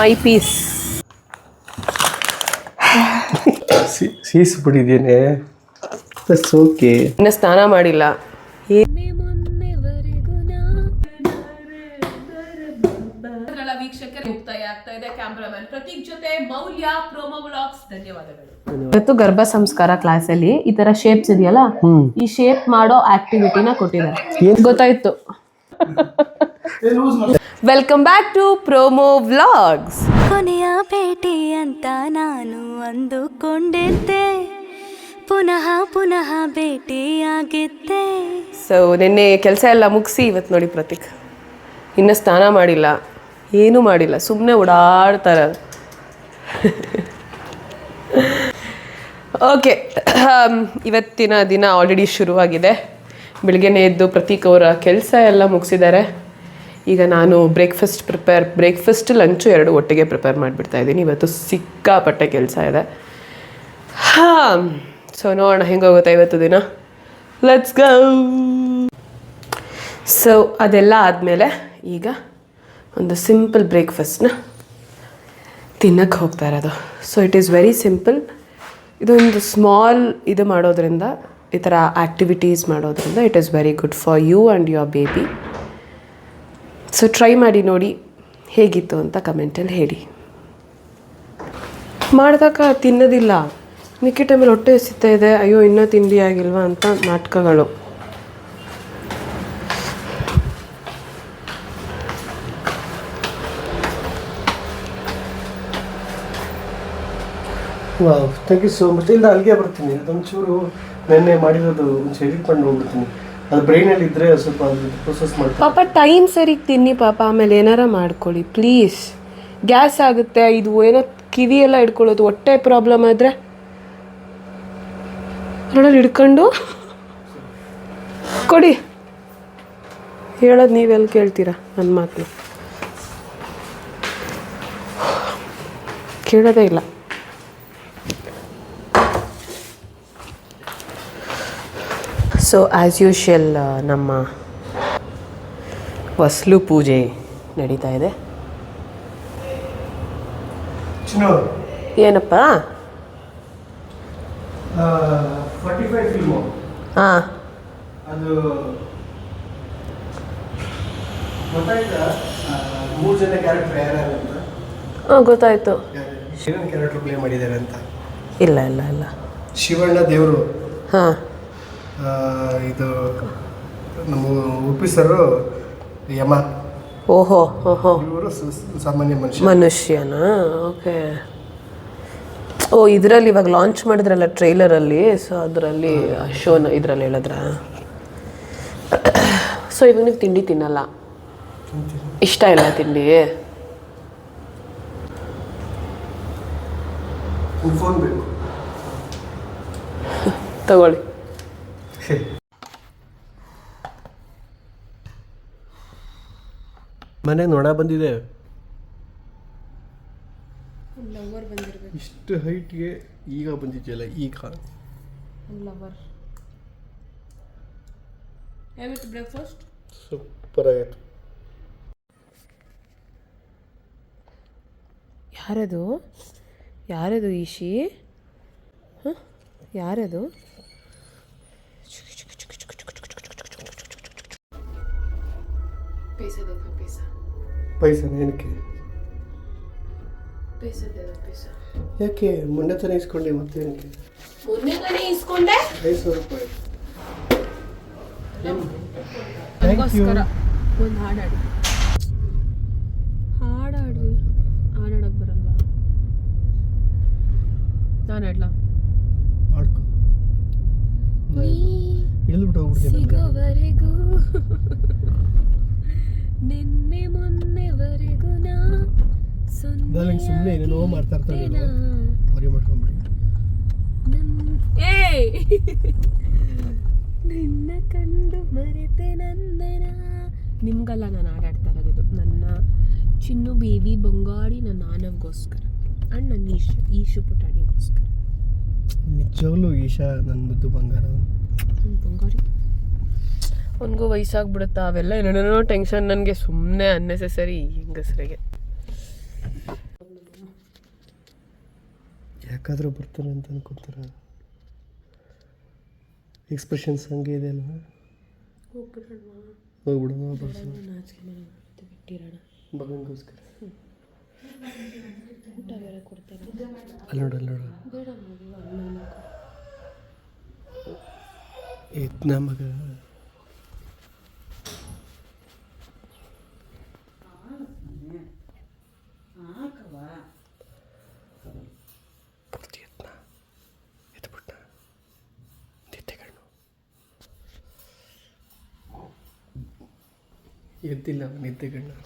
ಮೈ piece. ಸೀಸ್ಬಿಟ್ಟಿದ್ದೇನೆ. Okay. ಇನ್ನು ಸ್ನಾನ ಮಾಡಿಲ್ಲ. ವೀಕ್ಷಕರಿಗೆ ಮುಕ್ತಾಯ ಆಗ್ತಾ ಇದೆ. ಕ್ಯಾಮ್ರಾಮನ್ ಪ್ರತೀಕ್ ಜೊತೆ ಮೌಲ್ಯ, ಪ್ರೋಮೋ ವ್ಲಾಗ್ಸ್. ಧನ್ಯವಾದಗಳು. ಇವತ್ತು ಗರ್ಭ ಸಂಸ್ಕಾರ ಕ್ಲಾಸಲ್ಲಿ ಈ ತರ ಶೇಪ್ಸ್ ಇದೆಯಲ್ಲ, ಈ ಶೇಪ್ ಮಾಡೋ ಆಕ್ಟಿವಿಟಿನ ಕೊಟ್ಟಿದ್ದಾರೆ. ಗೊತ್ತಾಯ್ತು. Welcome back to promo vlogs. ಕೊನೆಯ ಭೇಟಿ ಅಂತ ನಾನು ಅಂದುಕೊಂಡಿದ್ದೆ, ಪುನಃ ಪುನಃ ಭೇಟಿಯಾಗಿದ್ದೆ. ಸೊ ನಿನ್ನೆ ಕೆಲಸ ಎಲ್ಲ ಮುಗಿಸಿ ಇವತ್ತು ನೋಡಿ ಪ್ರತೀಕ್ ಇನ್ನು ಸ್ನಾನ ಮಾಡಿಲ್ಲ, ಏನೂ ಮಾಡಿಲ್ಲ, ಸುಮ್ಮನೆ ಓಡಾಡ್ತಾರೆ. ಓಕೆ, ಇವತ್ತಿನ ದಿನ ಆಲ್ರೆಡಿ ಶುರುವಾಗಿದೆ. ಬೆಳಗ್ಗೆನೇ ಎದ್ದು ಪ್ರತೀಕ್ ಅವರ ಕೆಲಸ ಎಲ್ಲ ಮುಗಿಸಿದ್ದಾರೆ. ಈಗ ನಾನು ಬ್ರೇಕ್ಫಾಸ್ಟ್ ಲಂಚು ಎರಡು ಒಟ್ಟಿಗೆ ಪ್ರಿಪೇರ್ ಮಾಡಿಬಿಡ್ತಾ ಇದ್ದೀನಿ. ಇವತ್ತು ಸಿಕ್ಕಾಪಟ್ಟೆ ಕೆಲಸ ಇದೆ. ಸೊ ನೋಡೋಣ ಹೆಂಗೆ ಹೋಗುತ್ತೆ ಇವತ್ತು ದಿನ. Let's go. ಸೊ ಅದೆಲ್ಲ ಆದಮೇಲೆ ಈಗ ಒಂದು ಸಿಂಪಲ್ ಬ್ರೇಕ್ಫಾಸ್ಟ್ನ ತಿನ್ನಕ್ಕೆ ಹೋಗ್ತಾ ಇರೋದು. So it is very simple. ಇದೊಂದು ಸ್ಮಾಲ್ ಇದು ಮಾಡೋದ್ರಿಂದ, ಈ ಥರ ಆ್ಯಕ್ಟಿವಿಟೀಸ್ ಮಾಡೋದ್ರಿಂದ it is very good for you and your baby. So try ಮಾಡಿ ನೋಡಿ ಹೇಗಿತ್ತು ಅಂತ ಕಮೆಂಟಲ್ಲಿ ಹೇಳಿ. ಮಾಡಿದಾಗ ತಿನ್ನೋದಿಲ್ಲ, ಮಿಕ್ಕಿ ಟೈಮಲ್ಲಿ ಹೊಟ್ಟೆ ಹಸಿತಾ ಇದೆ, ಅಯ್ಯೋ ಇನ್ನೂ ತಿಂಡಿ ಆಗಿಲ್ವಾ ಅಂತ ನಾಟಕಗಳು. Thank you so much. ಇಲ್ಲ ಅಲ್ಲಿಗೆ ಬರ್ತೀನಿ. ಅದೊಂಚೂರು ನೆನ್ನೆ ಮಾಡಿರೋದು ಒಂಚೂರು ಎಡಿಟ್ ಮಾಡಿ ಹೋಗ್ಬಿಡ್ತೀನಿ. ಅದು ಬ್ರೈನಲ್ಲಿ ಇದ್ದರೆ ಸ್ವಲ್ಪ ಪ್ರೊಸೆಸ್ ಮಾಡ್ತೀನಿ. ಪಾಪ ಟೈಮ್ ಸರಿಗೆ ತಿನ್ನಿ ಪಾಪ, ಆಮೇಲೆ ಏನಾರ ಮಾಡ್ಕೊಳ್ಳಿ ಪ್ಲೀಸ್. ಗ್ಯಾಸ್ ಆಗುತ್ತೆ. ಇದು ಏನೋ ಕಿವಿ ಎಲ್ಲ ಹಿಡ್ಕೊಳ್ಳೋದು, ಹೊಟ್ಟೆ ಪ್ರಾಬ್ಲಮ್ ಆದರೆ ಅದರಲ್ಲಿ ಹಿಡ್ಕೊಂಡು ಕೊಡಿ. ಹೇಳೋದು ನೀವೆಲ್ಲಿ ಕೇಳ್ತೀರಾ ನನ್ನ ಮಾತನ್ನ? ಕೇಳೋದೇ ಇಲ್ಲ. ಸೊ ಆ್ಯಸ್ ಯೂಶುವಲ್ ನಮ್ಮ ಹೊಸ್ಲು ಪೂಜೆ ನಡೀತಾ ಇದೆ. ಏನಪ್ಪ? 45 ಫಿಲ್ಮು. ಹಾಂ, ಅದು ಗೊತ್ತಾಯ್ತಾ? 3 ಜನ ಕ್ಯಾರೆಕ್ಟರ್ ಯಾರ್ಯಾರು ಅಂತ? ಹಾಂ ಗೊತ್ತಾಯಿತು. ಶಿವನ್ ಕ್ಯಾರೆಕ್ಟರ್ ಪ್ಲೇ ಮಾಡಿದ್ದಾರೆ ಅಂತ? ಇಲ್ಲ ಇಲ್ಲ ಇಲ್ಲ. ಶಿವಣ್ಣ ದೇವರು. ಹಾಂ, ಇದು ನಮ್ಮ ಉಪ್ಪಿ ಸರು ಯಮ. ಓಹೋ ಓಹೋ, ಇವರು ಸಾಮಾನ್ಯ ಮನುಷ್ಯನಾ? ಓಕೆ. ಓ, ಇದರಲ್ಲಿ ಇವಾಗ ಲಾಂಚ್ ಮಾಡಿದ್ರಲ್ಲ ಟ್ರೈಲರಲ್ಲಿ, ಸೊ ಅದರಲ್ಲಿ ಶೋನ ಇದರಲ್ಲಿ ಹೇಳಿದ್ರ. ಸೊ ಇವಾಗ ನೀವು ತಿಂಡಿ ತಿನ್ನಲ್ಲ? ಇಷ್ಟ ಇಲ್ಲ ತಿಂಡಿ? ಫೋನ್ ಬೇಕು, ತಗೊಳ್ಳಿ. ಮನೆಗೆ ನೋಡ ಬಂದಿದೆ. ಇಷ್ಟು ಹೈಟ್ಗೆ ಈಗ ಬಂದಿದೆಯಲ್ಲ, ಈಗ ಲವರ್. ಹೇಗಿತ್ತು ಬ್ರೇಕ್ಫಾಸ್ಟ್? ಸೂಪರ್ ಆಗಿತ್ತು. ಯಾರದು ಯಾರದು ಈಶಿ? ಹಾಂ, ಯಾರದು? ಪೈಸಾ ಏನಕ್ಕೆ? ಯಾಕೆ ಮೊನ್ನೆ ತಾನೇ ಇಸ್ಕೊಂಡೆ, ಮತ್ತೆ ಏನಕ್ಕೆ? ಮೊನ್ನೆ ತಾನೇ ಇಸ್ಕೊಂಡೆ. 500 ರೂಪಾಯಿ. ಅದಕ್ಕೋಸ್ಕರ ಒಂದು ಹಾಡಾಡಿ. ಹಾಡಾಡಕ್ಕೆ ಬರಲ್ವಾ? ನಾನು ಹಾಡ್ಲಾ? ಮಾಡ್ಕೊ. ಇಳಿದ್ಬಿಟ್ಟು ಹೋಗ್ಬಿಡ್ತೀನಿ. ಸಿಗೋವರೆಗೂ ನಿನ್ನೆ ಮೊನ್ನೆವರೆಗೂ ನಾ ಸುಮ್ಮನೆ ಏನೇನೋ ಮಾಡ್ತಾ ಇರ್ತಾಳೆ, ಅವರೇ ಮಾಡ್ಕೊಂಡ್ಬಿಡಿ. ನಿನ್ನ ಕಂಡು ಮರೆತೆ ನಂದನ. ನಿಮ್ಗಲ್ಲ ನಾನು ಆಡಾಡ್ತಾ ಇರೋದು, ನನ್ನ ಚಿನ್ನು ಬೇಬಿ ಬಂಗಾಡಿ ನನ್ನ ಆನವ್ಗೋಸ್ಕರ ಆ್ಯಂಡ್ ನನ್ನ ಈಶು ಪುಟಾಣಿಗೋಸ್ಕರ. ನಿಜವಾಗ್ಲೂ ಈಶಾ ನನ್ನ ಮುದ್ದು ಬಂಗಾರ. ನನ್ನ ಬಂಗಾರಿ ಅವನಿಗೂ ವಯಸ್ಸಾಗ್ಬಿಡುತ್ತಾ, ಅವೆಲ್ಲ ಏನೇನೋ ಟೆನ್ಷನ್ ನನಗೆ, ಸುಮ್ಮನೆ ಅನ್ನೆಸೆಸರಿ ಹೆಂಗಸರಿಗೆ. ಯಾಕಾದರೂ ಬರ್ತಾರೆ ಅಂತ ಅನ್ಕೊತಾರೆ. ಎಕ್ಸ್ಪ್ರೆಷನ್ಸ್ ಹಂಗೆ ಇದೆ ಅಲ್ವಾ? ಹೋಗ್ಬಿಡೋಣ ಮಗನಿಗೋಸ್ಕರ. ಅಲ್ಲಿ ನೋಡು ಎತ್ನ ಮಗ. ಪೂರ್ತಿ ಎತ್ನ ಎತ್ಬಿಟ್ಟ ನಿದ್ದೆಗಣ್ಣು ಎದ್ದಿಲ್ಲ ನಿದ್ದೆಗಣ್ಣು.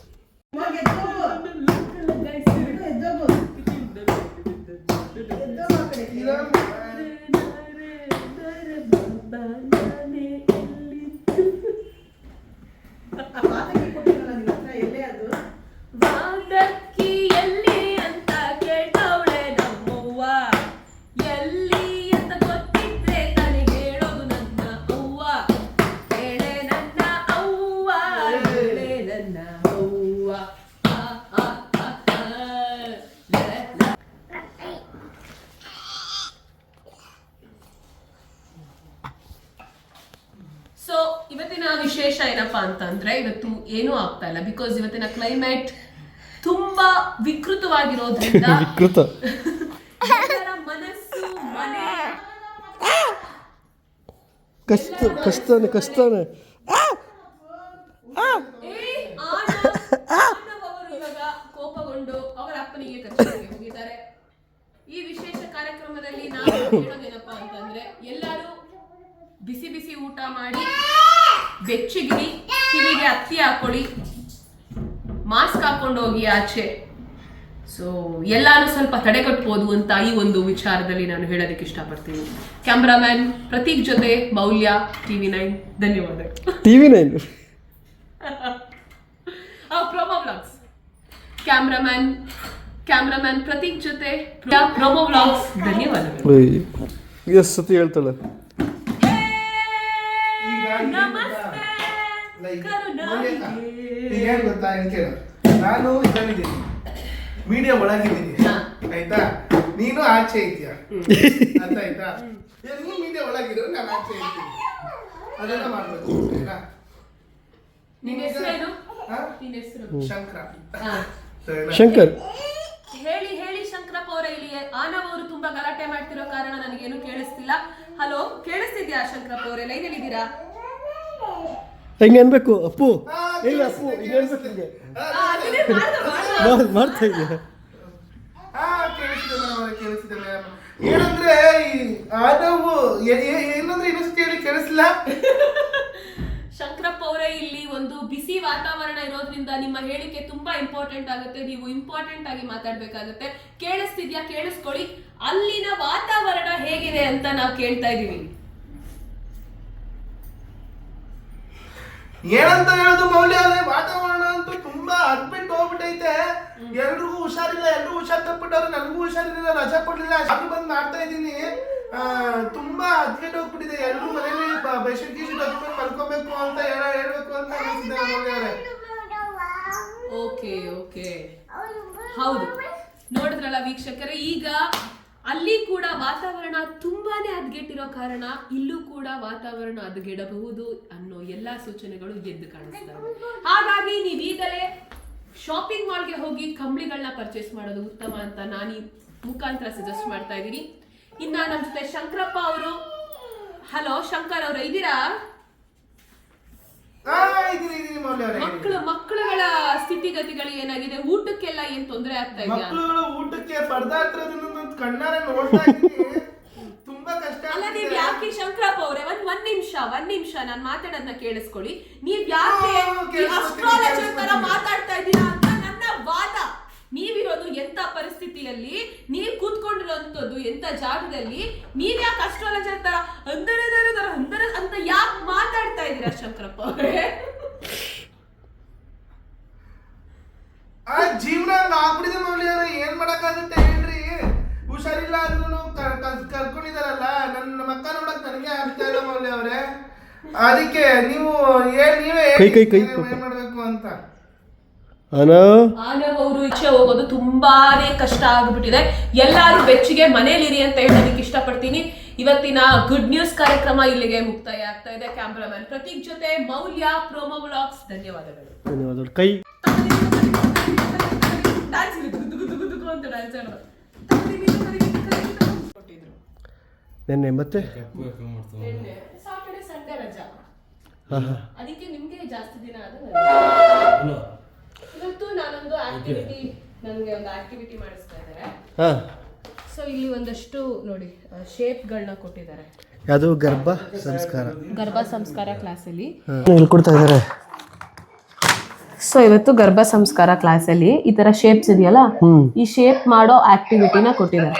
ಸೊ ಇವತ್ತಿನ ವಿಶೇಷ ಏನಪ್ಪಾ ಅಂತಂದ್ರೆ ಇವತ್ತು ಏನೂ ಆಗ್ತಾ ಇಲ್ಲ, ಬಿಕಾಸ್ ಇವತ್ತಿನ ಕ್ಲೈಮೇಟ್ ತುಂಬಾ ವಿಕೃತವಾಗಿರೋದ್ರಿಂದ ಮನಸ್ಸು ಮನೆ ಕಷ್ಟನೇ ಅವರು ಇವಾಗ ಕೋಪಗೊಂಡು ಅವರ ಅಪ್ಪನಿಗೆ ಕಚೇರಿಗೆ ಹೋಗಿದ್ದಾರೆ. ಈ ವಿಶೇಷ ಕಾರ್ಯಕ್ರಮದಲ್ಲಿ ನಾವು ಹೇಳೋದೇನಪ್ಪಾ ಅಂತಂದ್ರೆ ಎಲ್ಲರೂ ಬಿಸಿ ಬಿಸಿ ಊಟ ಮಾಡಿ ಬೆಚ್ಚಗಿರಿ, ಕಿವಿಗೆ ಹತ್ತಿ ಹಾಕೊಳ್ಳಿ, ಮಾಸ್ಕ್ ಹಾಕೊಂಡು ಹೋಗಿ ಆಚೆ. ಸೊ ಎಲ್ಲಾನು ಸ್ವಲ್ಪ ತಡೆಗಟ್ಬೋದು ಅಂತ ಈ ಒಂದು ವಿಚಾರದಲ್ಲಿ ನಾನು ಹೇಳೋದಕ್ಕೆ ಇಷ್ಟಪಡ್ತೀನಿ. ಕ್ಯಾಮ್ರಾಮ್ಯಾನ್ ಪ್ರತೀಕ್ ಜೊತೆ ಮೌಲ್ಯ, TV9. ಧನ್ಯವಾದಗಳು. TV9 promo vlogs. Cameraman Prateek ಜೊತೆ ಪ್ರೊಮೋ ವ್ಲಾಗ್ಸ್. ಧನ್ಯವಾದಗಳು. ಎಸ್ ಸತಿ ಹೇಳ್ತಾಳೆ. ಏನ್ ಗೊತ್ತಾ ಕೇಳು, ನಾನು ಇದಲ್ಲಿದ್ದೀನಿ, ಮೀಡಿಯಾ ಒಳಗಿದ್ದೀನಿ ಆಯ್ತಾ, ನೀನು ಆಚೆ ಇದೆಯಾ ಅರ್ಥ ಆಯ್ತಾ? ನೀನು ಮೀಡಿಯಾ ಒಳಗಿರೋ, ನಾನು ಆಚೆ ಇರ್ತೀನಿ, ಅದೆಲ್ಲ ಮಾಡ್ಬೇಕು ಆಯ್ತಾ? ನಿನ್ನ ಹೆಸರೇನು? ಶಂಕರ್. ಹೇಳಿ ಶಂಕರಪ್ಪ ಅವರ. ಇಲ್ಲಿ ಆನವ್ ಅವರು ತುಂಬಾ ಗಲಾಟೆ ಮಾಡ್ತಿರೋ ಕಾರಣ ನನಗೇನು ಕೇಳಿಸ್ತಿಲ್ಲ. ಹಲೋ, ಕೇಳಿಸ್ತಿದ್ಯಾ ಶಂಕರಪ್ಪ ಅವರೇ? ಲೈನಲ್ಲಿ ಇದ್ದೀರಾ? ಹೆಂಗೆ ಅನ್ಬೇಕು ಅಪ್ಪು? ಇಲ್ಲ ಅಪ್ಪು ಹಿಂಗೆ ಅನ್ಬೇಕು, ಹಿಂಗೆ ಮಾಡ್ತಾ ಇದೆಯಾ? ಏನಂದ್ರೆ ಆನವು ಏನಂದ್ರೆ ಇನ್ನೊಂದು ಹೇಳಿ ಕೇಳಿಸ್ಲಿಲ್ಲ. ಶಂಕರಪ್ಪ ಅವರೇ, ಇಲ್ಲಿ ಒಂದು ಬಿಸಿ ವಾತಾವರಣ ಇರೋದ್ರಿಂದ ನಿಮ್ಮ ಹೇಳಿಕೆ ತುಂಬಾ ಇಂಪಾರ್ಟೆಂಟ್ ಆಗುತ್ತೆ. ನೀವು ಇಂಪಾರ್ಟೆಂಟ್ ಆಗಿ ಮಾತಾಡ್ಬೇಕಾಗತ್ತೆ. ಕೇಳಿಸ್ತಿದ್ಯಾ? ಕೇಳಿಸ್ಕೊಳ್ಳಿ. ಅಲ್ಲಿನ ವಾತಾವರಣ ಹೇಗಿದೆ ಅಂತ ನಾವು ಕೇಳ್ತಾ ಇದೀವಿ. ಏನಂತ ಹೇಳೋದು ಮೌಲ್ಯ? ವಾತಾವರಣ ಅಂತೂ ತುಂಬಾ ಅದ್ಬಿಟ್ಟು ಹೋಗ್ಬಿಟ್ಟೈತೆ. ಎಲ್ರಿಗೂ ಹುಷಾರಿಲ್ಲ, ಎಲ್ರೂ ಹುಷಾರ್ ತಪ್ಪಿಟ್ಟವ್ರು, ನನಗೂ ಹುಷಾರಿಲ್ಲ, ರಜಾ ಕೊಡ್ಲಿಲ್ಲ, ಶಾಪಿ ಬಂದ್ ಮಾಡ್ತಾ ಇದ್ದೀನಿ. ತುಂಬಾ ಅದ್ಬಿಟ್ಟು ಹೋಗ್ಬಿಟ್ಟಿದೆ. ಎಲ್ರೂ ಮನೇಲಿ ಬೆಡ್ಶೀಟ್ ಗೀಶೀಟ್ ಹಾಕ್ಕೊಂಡು ಮಲ್ಕೋಬೇಕು ಅಂತ ಹೇಳ್ಬೇಕು ಅಂತ ಅನಿಸಿದೆ ಮೌಲ್ಯ ಅವರೇ. ಓಕೆ ಹೌದು, ನೋಡಿದ್ರಲ್ಲ ವೀಕ್ಷಕರೇ, ಈಗ ಅಲ್ಲಿ ಕೂಡ ವಾತಾವರಣ ತುಂಬಾನೇ ಹದಗೆಟ್ಟಿರೋ ಕಾರಣ ಇಲ್ಲೂ ಕೂಡ ವಾತಾವರಣ ಹದಗೆಡಬಹುದು ಅನ್ನೋ ಎಲ್ಲಾ ಸೂಚನೆಗಳು ಎದ್ದು ಕಾಣಿಸ್ತವೆ. ಹಾಗಾಗಿ ನೀವೀಗಲೇ ಶಾಪಿಂಗ್ ಮಾಲ್ಗೆ ಹೋಗಿ ಕಂಬಳಿಗಳನ್ನ ಪರ್ಚೇಸ್ ಮಾಡೋದು ಉತ್ತಮ ಅಂತ ನಾನು ಈ ಮುಖಾಂತರ ಸಜೆಸ್ಟ್ ಮಾಡ್ತಾ ಇದ್ದೀನಿ. ಇನ್ನ ನಮ್ಮ ಜೊತೆ ಶಂಕರಪ್ಪ ಅವರು. ಹಲೋ ಶಂಕರ್ ಅವರು, ಇದ್ದೀರಾ? ಮಕ್ಕಳುಗಳ ಸ್ಥಿತಿಗತಿಗಳು ಏನಾಗಿದೆ? ಊಟಕ್ಕೆಲ್ಲ ಏನ್ ತೊಂದರೆ ಆಗ್ತಾ ಇದೆಯಾ? ಊಟಕ್ಕೆ ಪರದಾಡ್ತಿರೋದನ್ನ ಕಣ್ಣಾರೆ ನೋಡ್ತಾ ಇದ್ದೀನಿ. ತುಂಬಾ ಕಷ್ಟ. ಅಲ್ಲ, ನೀವ್ ಯಾಕೆ ಶಂಕರಪ್ಪ ಅವರೇ ಒಂದ್ ನಿಮಿಷ ನಾನ್ ಮಾತಾಡೋದನ್ನ ಕೇಳಿಸ್ಕೊಳ್ಳಿ. ನೀವ್ ಯಾಕೆ ಅಸ್ಟ್ರಾಲಜರ್ ತರ ಮಾತಾಡ್ತಾ ಇದ್ದೀರಾ ಅಂತ ನನ್ನ ವಾದ. ನೀವಿರೋದು ಎಂತ ಪರಿಸ್ಥಿತಿಯಲ್ಲಿ, ನೀವ್ ಕೂತ್ಕೊಂಡಿರೋಂಥದ್ದು ಎಂತ ಜಾಗದಲ್ಲಿ, ನೀವ್ ಯಾಕೆ ಅಸ್ಟ್ರಾಲಜರ್ ತರ ಅಂತ ಯಾಕೆ ಮಾತಾಡ್ತಾ ಇದ್ದೀರಾ ಶಂಕರಪ್ಪ ಅವರೇ? ಆ ಜೀವನ ಆಗ್ಬಿಡಿದೆ ಮೌಲ್ಯ. ಏನ್ ಮಾಡಕ್ಕಾಗುತ್ತೆ ಹೇಳ್ರಿ? ಹುಷಾರಿಲ್ಲ ಅಂದ್ರೂ ಕರ್ಕೊಂಡಿದಾರಲ್ಲ, ನನ್ನ ಮಕ್ಕ ನೋಡಕ್ ನನಗೆ ಆಗ್ತಾ ಇಲ್ಲ ಮೌಲ್ಯ ಅವರೇ. ಅದಕ್ಕೆ ನೀವು ನೀವೇ ಏನ್ ಮಾಡ್ಬೇಕು ಅಂತ. ಆನವ್ ಅವರು ಈಚೆ ಹೋಗೋದು ತುಂಬಾನೇ ಕಷ್ಟ ಆಗ್ಬಿಟ್ಟಿದೆ. ಎಲ್ಲಾರು ಬೆಚ್ಚಿಗೆ ಮನೇಲಿರಿ ಅಂತ ಹೇಳೋದಕ್ಕೆ ಇಷ್ಟಪಡ್ತೀನಿ. ಇವತ್ತಿನ ಗುಡ್ ನ್ಯೂಸ್ ಕಾರ್ಯಕ್ರಮ ಇಲ್ಲಿಗೆ ಮುಕ್ತಾಯ ಆಗ್ತಾ ಇದೆ. ಕ್ಯಾಮ್ರಾಮನ್ ಪ್ರತೀಕ್ ಜೊತೆ ಮೌಲ್ಯ, ಪ್ರೋಮೋ ವ್ಲಾಗ್ಸ್. ಧನ್ಯವಾದಗಳು. ಕೈ ನೆನ್ನೆ ಮತ್ತೆ ಸಾಟರ್ಡೆ ಸಂಡೇ ರಜಾ, ಅದಕ್ಕೆ ನಿಮ್ಗೆ ಜಾಸ್ತಿ ದಿನ ಇವತ್ತು ನಾನೊಂದು ಆಕ್ಟಿವಿಟಿ, ನನಗೆ ಒಂದು ಆಕ್ಟಿವಿಟಿ ಮಾಡಿಸ್ತಾ ಇದ್ದಾರೆ. ಸೊ ಇಲ್ಲಿ ಒಂದಷ್ಟು ನೋಡಿ ಶೇಪ್ಗಳನ್ನ ಕೊಟ್ಟಿದ್ದಾರೆ. ಯಾವುದು ಗರ್ಭ ಸಂಸ್ಕಾರ ಕ್ಲಾಸಲ್ಲಿ ಹೇಳ್ಕೊಡ್ತಾ ಇದ್ದಾರೆ. ಸೊ ಇವತ್ತು ಗರ್ಭ ಸಂಸ್ಕಾರ ಕ್ಲಾಸಲ್ಲಿ ಈ ತರ ಶೇಪ್ಸ್ ಇದೆಯಲ್ಲ, ಈ ಶೇಪ್ ಮಾಡೋ ಆಕ್ಟಿವಿಟಿನ ಕೊಟ್ಟಿದ್ದಾರೆ.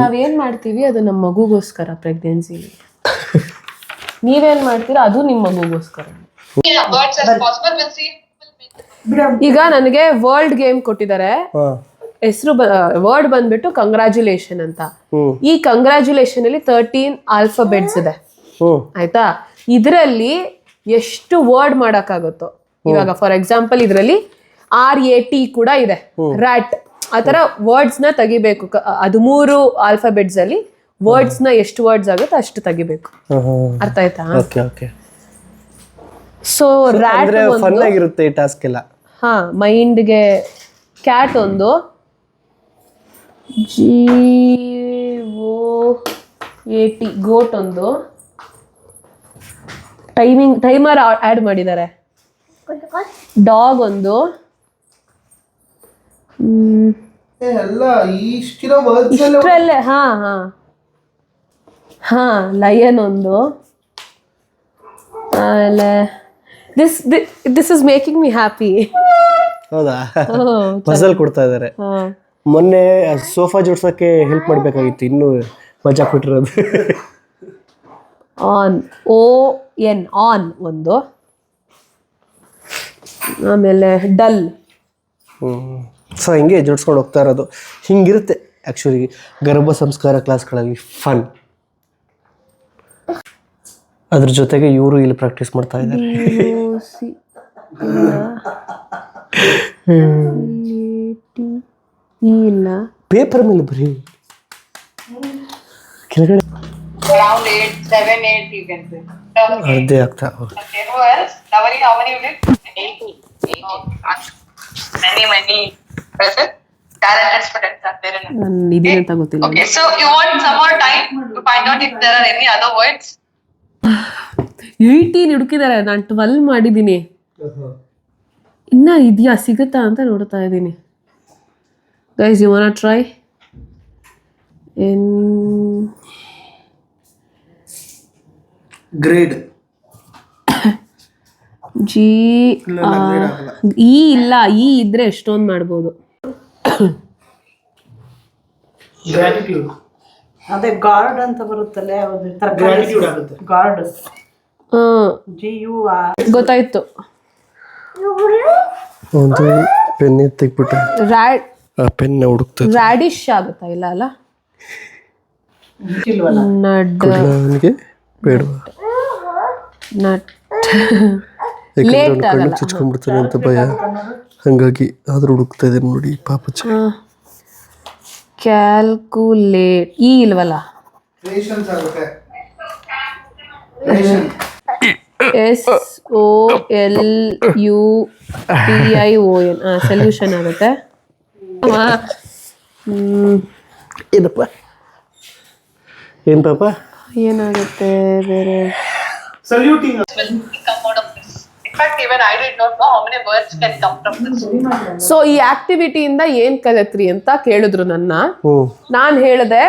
ನಾವೇನ್ ಮಾಡ್ತೀವಿ ಅದು ನಮ್ಮ ಮಗುಗೋಸ್ಕರ ಪ್ರೆಗ್ನೆನ್ಸಿಲಿ, ನೀವೇನ್ ಮಾಡ್ತೀರಾ ಅದು ನಿಮ್ಮ ಮಗುಗೋಸ್ಕರ. ಈಗ ನನಗೆ ವರ್ಲ್ಡ್ ಗೇಮ್ ಕೊಟ್ಟಿದ್ದಾರೆ. ಹೆಸರು ವರ್ಡ್ ಬಂದ್ಬಿಟ್ಟು ಕಂಗ್ರಾಚುಲೇಷನ್ ಅಂತ. ಈ ಕಂಗ್ರಾಚುಲೇಷನ್ ಅಲ್ಲಿ 13 ಆಲ್ಫಾಬೆಟ್ಸ್ ಇದೆ ಆಯ್ತಾ. ಇದರಲ್ಲಿ ಎಷ್ಟು ವರ್ಡ್ ಮಾಡಕ್ಕಾಗುತ್ತೋ, ಇವಾಗ ಫಾರ್ ಎಕ್ಸಾಂಪಲ್ ಇದರಲ್ಲಿ RAT ಕೂಡ ಇದೆ, ರ್ಯಾಟ್. ಆತರ ವರ್ಡ್ಸ್ ನ ತೆಗಿಬೇಕು. ಅದು 3 ಆಲ್ಫಾಬೆಟ್ಸ್ ಅಲ್ಲಿ ವರ್ಡ್ಸ್ ನ ಎಷ್ಟು ವರ್ಡ್ಸ್ ಆಗುತ್ತೆ ಅಷ್ಟು ತೆಗಿಬೇಕು. ಅರ್ಥ ಆಯ್ತಾ? ಸೊ ರ್ಯಾಟ್ ಫನ್ ಆಗಿರುತ್ತೆ ಈ ಟಾಸ್ಕ್ ಎಲ್ಲ. ಹಾ, ಮೈಂಡ್ಗೆ. ಕ್ಯಾಟ್ ಒಂದು, GOAT ಗೋಟ್ ಒಂದು. ಟೈಮರ್ ಆಡ್ ಮಾಡಿದ್ದಾರೆ. ಡಾಗ್ ಒಂದು. ಎಲ್ಲ ಇಷ್ಟರಲ್ಲೇ ಹಾ ಲಯನ್ ಒಂದು. ಆಮೇಲೆ this is making me happy. ಹೌದಾ? ಪಜಲ್ ಕೊಡ್ತಾ ಇದ್ದಾರೆ. ಮೊನ್ನೆ ಸೋಫಾ ಜೋಡ್ಸಕ್ಕೆ ಹೆಲ್ಪ್ ಮಾಡ್ಬೇಕಾಗಿತ್ತು, ಇನ್ನು ಮಜಾ ಕೊಟ್ಟಿರೋದು. ON ಆನ್ ಒಂದು. ಆಮೇಲೆ ಡಲ್. ಸೊ ಹಿಂಗೆ ಜೋಡಿಸ್ಕೊಂಡು ಹೋಗ್ತಾ ಇರೋದು. ಹಿಂಗಿರುತ್ತೆ ಆ್ಯಕ್ಚುಲಿ ಗರ್ಭ ಸಂಸ್ಕಾರ ಕ್ಲಾಸ್ಗಳಲ್ಲಿ ಫನ್. ಅದ್ರ ಜೊತೆಗೆ ಇವರು ಇಲ್ಲಿ ಪ್ರಾಕ್ಟೀಸ್ ಮಾಡ್ತಾ ಇದ್ದಾರೆ. ಇಲ್ಲ ಪೇಪರ್ ಮೇಲೆ ಬರೀ ಕೆಳಗಡೆ around 8, 7, 8 you can say. ಅರ್ಧೇ ಆಗ್ತಾ. Okay, who else? Navani, how many you did? 80. Many. Present? Talented students are there. ನಾನು ಇದೇನಂತ ಗೊತ್ತಿಲ್ಲ. Okay, so you want some more time to find out if there are any other words? 18 ಹುಡುಕಿದ್ದಾರೆ, ನಾನು 12 ಮಾಡಿದ್ದೀನಿ. ಇನ್ನ ಇದೆಯಾ ಸಿಗುತ್ತಾ ಅಂತ ನೋಡ್ತಾ ಇದ್ದೀನಿ. Guys, you want try? Grade ಈ ಇಲ್ಲ, ಈ ಇದ್ರೆ ಎಷ್ಟೊಂದು ಮಾಡ್ಬೋದು. ಅದೇ ಗಾರ್ಡ್ ಅಂತ ಬರುತ್ತಲ್ಲ, ಗಾರ್ಡ್. ಗೊತ್ತಾಯ್ತು. ಒಂದು ಪೆನ್ ತೆಗ್ಬಿಟ್ಟು ಪೆನ್ ಹುಡುಕ್ತದೆ. ರ್ಯಾಡಿಶ್ ಆಗುತ್ತಾ? ಇಲ್ಲ ಅಲ್ಲ, ನನಗೆ ಬೇಡ. ಲೇಟ್ ಆಗಲ್ಲ, ಚುಚ್ಕೊಂಡ್ಬಿಡ್ತಾನೆ ಅಂತ ಭಯ, ಹಂಗಾಗಿ ಆದ್ರೂ ಹುಡುಕ್ತಾ ಇದೆ ನೋಡಿ ಪಾಪಚ್ಚ. ಕ್ಯಾಲ್ಕುಲೇಟ್ ಈ ಇಲ್ವಲ್ಲ, SOLUTION ಸೊಲ್ಯೂಷನ್ ಆಗುತ್ತೆ. ಏನಪ್ಪ ಏನ್ ಪಾಪ ಏನಾಗುತ್ತೆ ಬೇರೆ? Saluting will come out of this. In fact, even I did not know how many words can come from this. So ಈ ಆಕ್ಟಿವಿಟಿಯಿಂದ ಏನ್ ಕಲಿತ್ರಿ ಅಂತ ಕೇಳಿದ್ರು ನನ್ನ. ನಾನು ಹೇಳಿದೆ